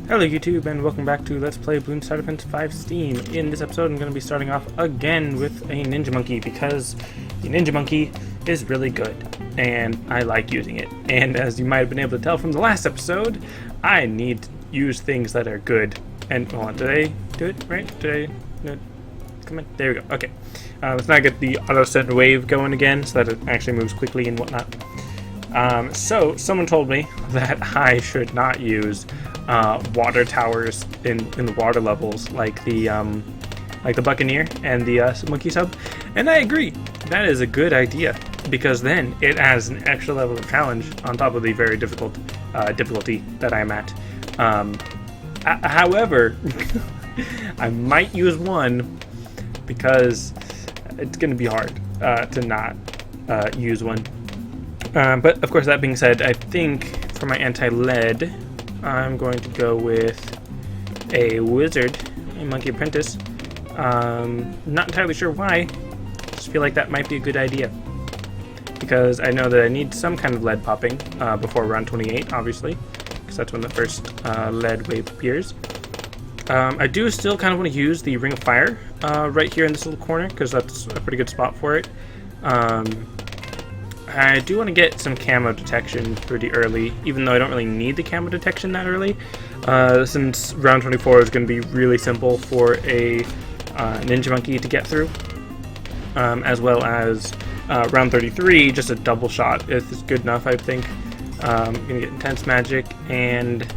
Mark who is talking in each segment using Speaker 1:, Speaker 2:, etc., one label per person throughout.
Speaker 1: Hello YouTube and welcome back to Let's Play Bloons Tower Defense 5 Steam. In this episode I'm going to be starting off again with a Ninja Monkey because the Ninja Monkey is really good and I like using it. And as you might have been able to tell from the last episode, I need to use things that are good. And hold on, did I do it right? Did I do it? Come on, there we go. Okay, let's now get the auto set wave going again so that it actually moves quickly and whatnot. So someone told me that I should not use water towers in the water levels like the Buccaneer and the Monkey Sub, and I agree. That is a good idea because then it adds an extra level of challenge on top of the very difficult difficulty that I'm at. However, I might use one because it's going to be hard to not use one. But of course, that being said, I think for my anti-lead, I'm going to go with a wizard, a monkey apprentice. Not entirely sure why. Just feel like that might be a good idea because I know that I need some kind of lead popping before round 28, obviously, because that's when the first lead wave appears. I do still kind of want to use the Ring of Fire right here in this little corner because that's a pretty good spot for it. I do want to get some camo detection pretty early, even though I don't really need the camo detection that early, since round 24 is going to be really simple for a Ninja Monkey to get through, as well as round 33, just a double shot is good enough, I think. I'm going to get Intense Magic, and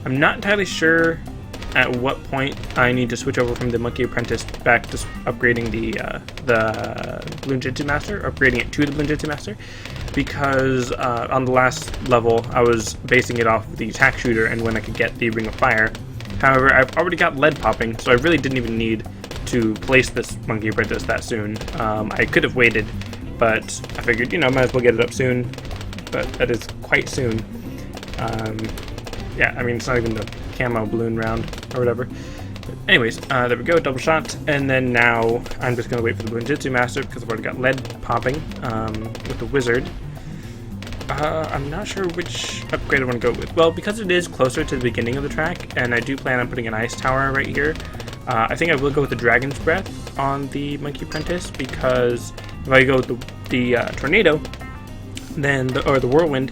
Speaker 1: I'm not entirely sure at what point I need to switch over from the Monkey Apprentice back to upgrading the Bloonjitsu Master, upgrading it to the Bloonjitsu Master, because on the last level I was basing it off the attack shooter and when I could get the Ring of Fire. However, I've already got lead popping, so I really didn't even need to place this Monkey Apprentice that soon. I could have waited, but I figured, you know, might as well get it up soon, but that is quite soon. Yeah, I mean, it's not even the camo balloon round or whatever. But anyways, there we go, double shot, and then now I'm just going to wait for the Bloonjitsu Master because I've already got lead popping with the wizard. I'm not sure which upgrade I want to go with. Well, because it is closer to the beginning of the track, and I do plan on putting an ice tower right here, I think I will go with the Dragon's Breath on the Monkey Apprentice, because if I go with the Tornado, then or the Whirlwind,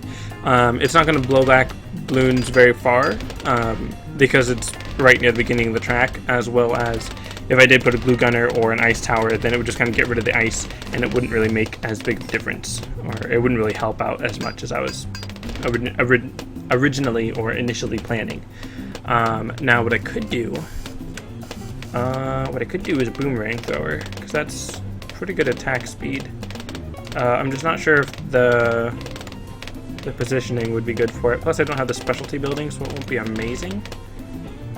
Speaker 1: it's not going to blow back balloons very far, because it's right near the beginning of the track, as well as if I did put a glue gunner or an ice tower, then it would just kind of get rid of the ice and it wouldn't really make as big of a difference, or it wouldn't really help out as much as I was originally or initially planning. Now what I could do is a boomerang thrower, because that's pretty good attack speed. I'm just not sure if the positioning would be good for it. Plus I don't have the specialty building, so it won't be amazing.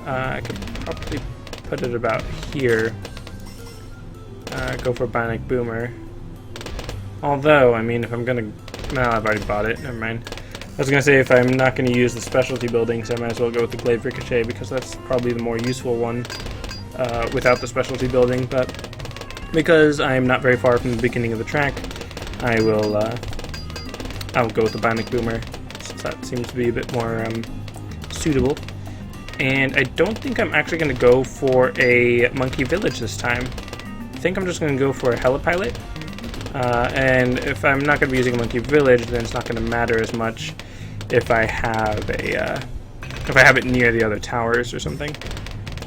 Speaker 1: I could probably put it about here. Go for a Bionic Boomer. Although, I mean, if I'm gonna... No, I've already bought it. Never mind. I was gonna say if I'm not gonna use the specialty buildings, I might as well go with the Glaive Ricochet, because that's probably the more useful one without the specialty building. But because I'm not very far from the beginning of the track, I'll go with the Bionic Boomer, since that seems to be a bit more suitable. And I don't think I'm actually going to go for a Monkey Village this time. I think I'm just going to go for a Helipilot. And if I'm not going to be using a Monkey Village, then it's not going to matter as much if I have it near the other towers or something.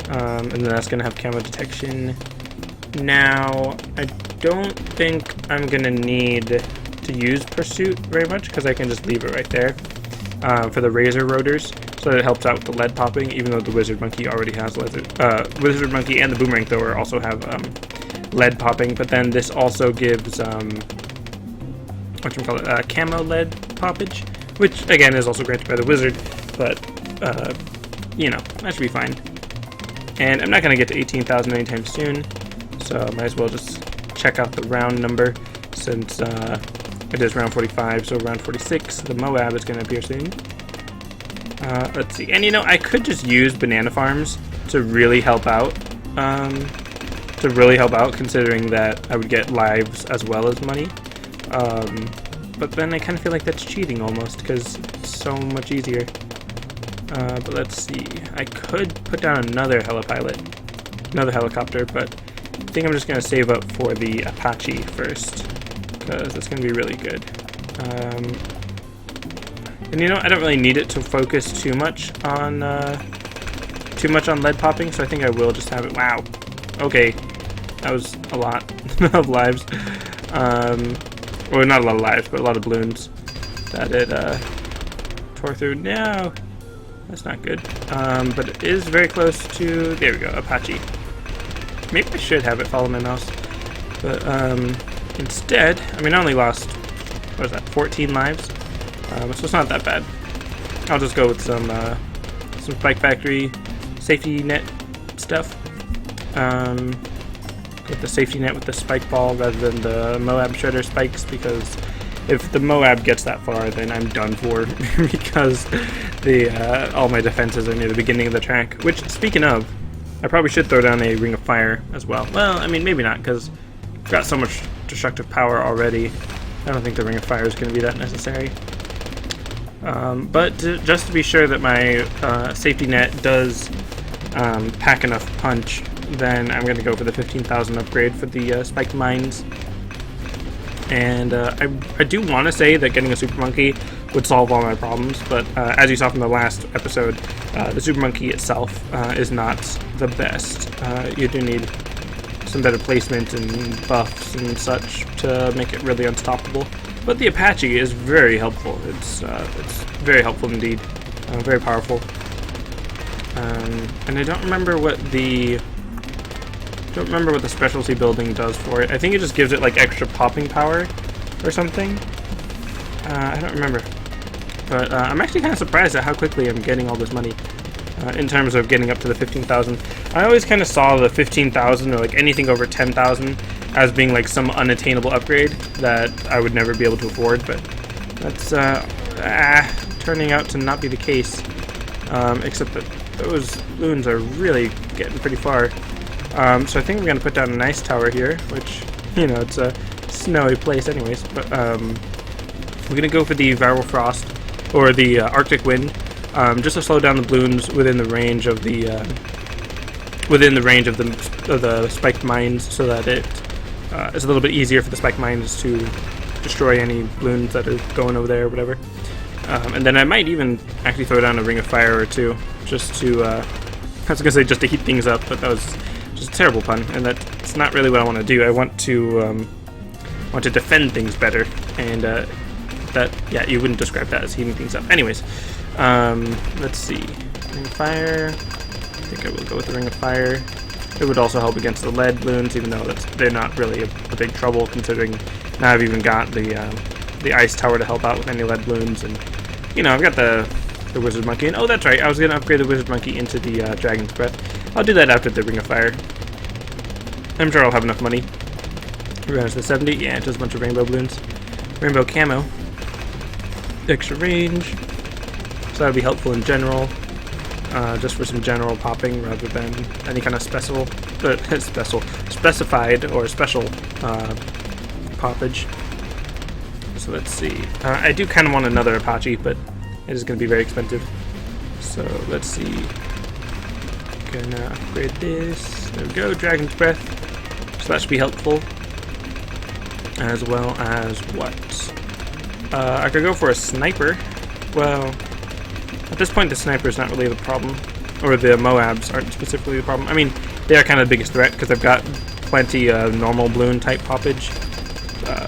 Speaker 1: And then that's going to have camo detection. Now, I don't think I'm going to need to use Pursuit very much, because I can just leave it right there for the Razor Rotors, so that it helps out with the lead popping, even though the Wizard Monkey already has Wizard Monkey and the Boomerang Thrower also have lead popping, but then this also gives camo lead poppage, which again is also granted by the Wizard, but you know, that should be fine. And I'm not going to get to 18,000 anytime soon, so I might as well just check out the round number, since it is round 45, so round 46, the Moab is going to appear soon. Let's see, and you know, I could just use banana farms to really help out, considering that I would get lives as well as money. But then I kind of feel like that's cheating almost, because it's so much easier. But let's see. I could put down another helicopter, but I think I'm just going to save up for the Apache first, because it's going to be really good. And you know, I don't really need it to focus too much on lead popping, so I think I will just have it. Wow. Okay, that was a lot of lives. Well, not a lot of lives, but a lot of balloons that it tore through. No, that's not good. But it is very close to. There we go, Apache. Maybe I should have it follow my mouse, but instead, I mean, I only lost, what was that, 14 lives. So it's not that bad. I'll just go with some Spike Factory safety net stuff. With the safety net with the spike ball rather than the Moab shredder spikes, because if the Moab gets that far, then I'm done for because the all my defenses are near the beginning of the track. Which, speaking of, I probably should throw down a Ring of Fire as well. Well, I mean, maybe not, because I've got so much destructive power already. I don't think the Ring of Fire is going to be that necessary. But just to be sure that my safety net does pack enough punch, then I'm going to go for the 15,000 upgrade for the spiked mines. And I do want to say that getting a Super Monkey would solve all my problems, but as you saw from the last episode, the Super Monkey itself is not the best. You do need some better placement and buffs and such to make it really unstoppable. But the Apache is very helpful. It's very helpful indeed. Very powerful. And I don't remember what the specialty building does for it. I think it just gives it like extra popping power or something. I don't remember. But I'm actually kind of surprised at how quickly I'm getting all this money in terms of getting up to the 15,000. I always kind of saw the 15,000 or like anything over 10,000 as being like some unattainable upgrade that I would never be able to afford, but that's turning out to not be the case. Except that those balloons are really getting pretty far. So I think we're going to put down a nice tower here, which, you know, it's a snowy place anyways, but we're going to go for the Viral Frost, or the Arctic Wind, just to slow down the balloons within the range of the spiked mines, so that it's a little bit easier for the spiked mines to destroy any balloons that are going over there or whatever. And then I might even actually throw down a Ring of Fire or two, just to, I was going to say just to heat things up, but that was just a terrible pun, and that's not really what I want to do. I want to defend things better, and yeah, you wouldn't describe that as heating things up. Anyways, let's see. Ring of Fire. I think I will go with the Ring of Fire. It would also help against the lead balloons, even though they're not really a big trouble, considering now I've even got the ice tower to help out with any lead balloons, and you know, I've got the Wizard Monkey. And oh, that's right, I was going to upgrade the Wizard Monkey into the Dragon's Breath. I'll do that after the Ring of Fire. I'm sure I'll have enough money. Where's the 70? Yeah, just a bunch of rainbow balloons. Rainbow camo. Extra range. So that would be helpful in general. Just for some general popping rather than any kind of specified or special poppage. So let's see. I do kind of want another Apache, but it is going to be very expensive. So let's see. Gonna upgrade this. There we go, Dragon's Breath. So that should be helpful. As well as what? I could go for a sniper. Well, at this point the sniper is not really the problem. Or the Moabs aren't specifically the problem. I mean, they are kind of the biggest threat because I've got plenty of normal balloon type poppage.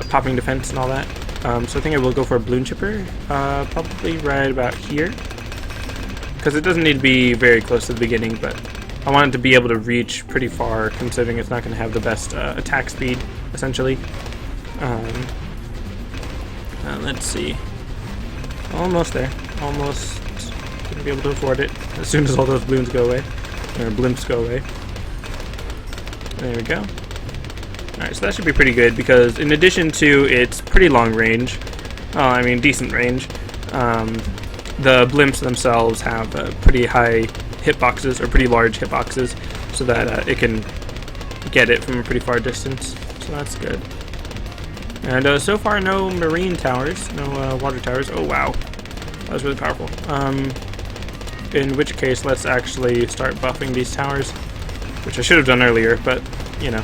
Speaker 1: Popping defense and all that. So I think I will go for a balloon chipper. Probably right about here. Because it doesn't need to be very close to the beginning, but I want it to be able to reach pretty far, considering it's not going to have the best attack speed, essentially. Let's see. Almost there. Almost going to be able to afford it as soon as all those balloons go away. Or blimps go away. There we go. Alright, so that should be pretty good, because in addition to its pretty long range, I mean decent range, the blimps themselves have pretty high hitboxes, or pretty large hitboxes, so that it can get it from a pretty far distance. So that's good. And so far, no marine towers, no water towers. Oh wow, that was really powerful. in which case let's actually start buffing these towers, which I should have done earlier, but you know.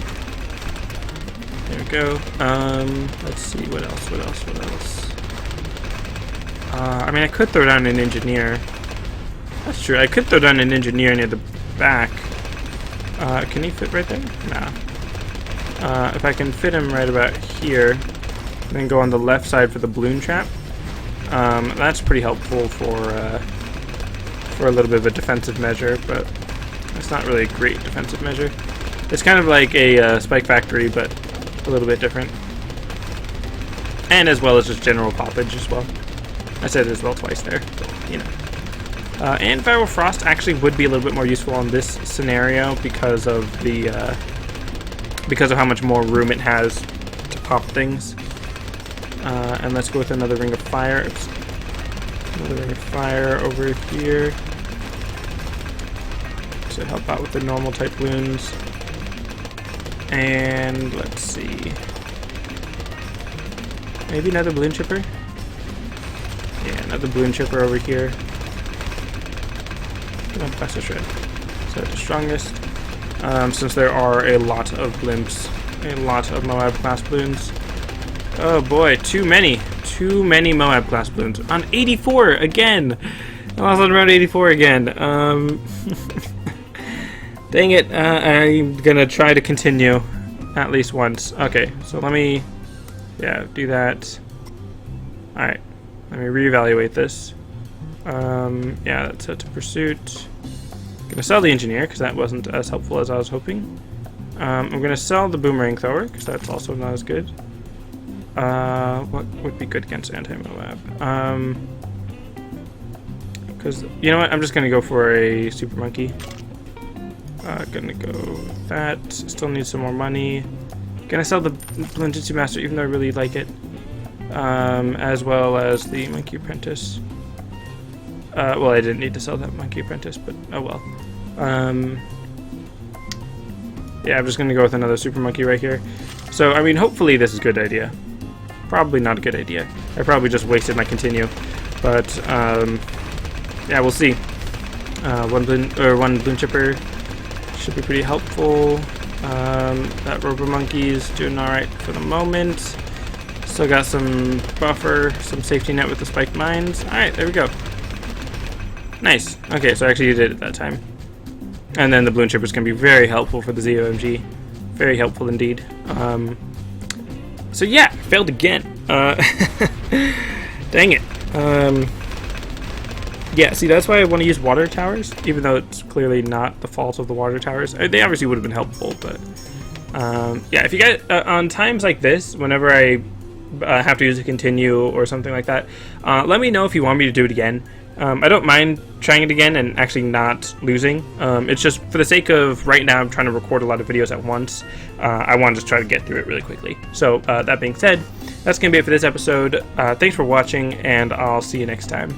Speaker 1: There we go. Let's see, what else? I mean, I could throw down an engineer. That's true, I could throw down an engineer near the back. Can he fit right there? Nah. If I can fit him right about here, and then go on the left side for the balloon trap, that's pretty helpful for a little bit of a defensive measure, but it's not really a great defensive measure. It's kind of like a spike factory, but a little bit different. And as well as just general poppage as well. I said as well twice there, but you know. And Viral Frost actually would be a little bit more useful on this scenario because of the because of how much more room it has to pop things. And let's go with another Ring of Fire. Oops. Another Ring of Fire over here to help out with the normal type balloons. And let's see. Maybe another balloon chipper? Yeah, another balloon chipper over here. No, faster shred. So the strongest. Since there are a lot of blimps, a lot of Moab class balloons. Oh boy, too many Moab class balloons. On 84 again! I was on round 84 again. Dang it, I'm gonna try to continue at least once. Okay, so let me, do that. Alright, let me reevaluate this. That's set to pursuit. I'm gonna sell the engineer because that wasn't as helpful as I was hoping. I'm gonna sell the boomerang thrower because that's also not as good. What would be good against anti-Moab? Because you know what, I'm just gonna go for a super monkey. Gonna go with that. Still need some more money. Gonna sell the Blendjitsu Master even though I really like it. As well as the Monkey Apprentice. Well, I didn't need to sell that Monkey Apprentice, but oh well. Yeah, I'm just gonna go with another Super Monkey right here. So, I mean, hopefully this is a good idea. Probably not a good idea. I probably just wasted my continue. But, yeah, we'll see. One balloon chipper should be pretty helpful. That Robo Monkey's doing alright for the moment. Still got some buffer, some safety net with the spiked mines. Alright, there we go. Nice. Okay, so actually you did it that time. And then the balloon chippers can be very helpful for the ZOMG. Very helpful indeed. So yeah, failed again. Dang it. Yeah, see, that's why I want to use water towers, even though it's clearly not the fault of the water towers. They obviously would have been helpful, but yeah, if you guys on times like this, whenever I have to use a continue or something like that, let me know if you want me to do it again. I don't mind trying it again and actually not losing. It's just for the sake of right now I'm trying to record a lot of videos at once. I want to just try to get through it really quickly. So that being said, that's going to be it for this episode. Thanks for watching, and I'll see you next time.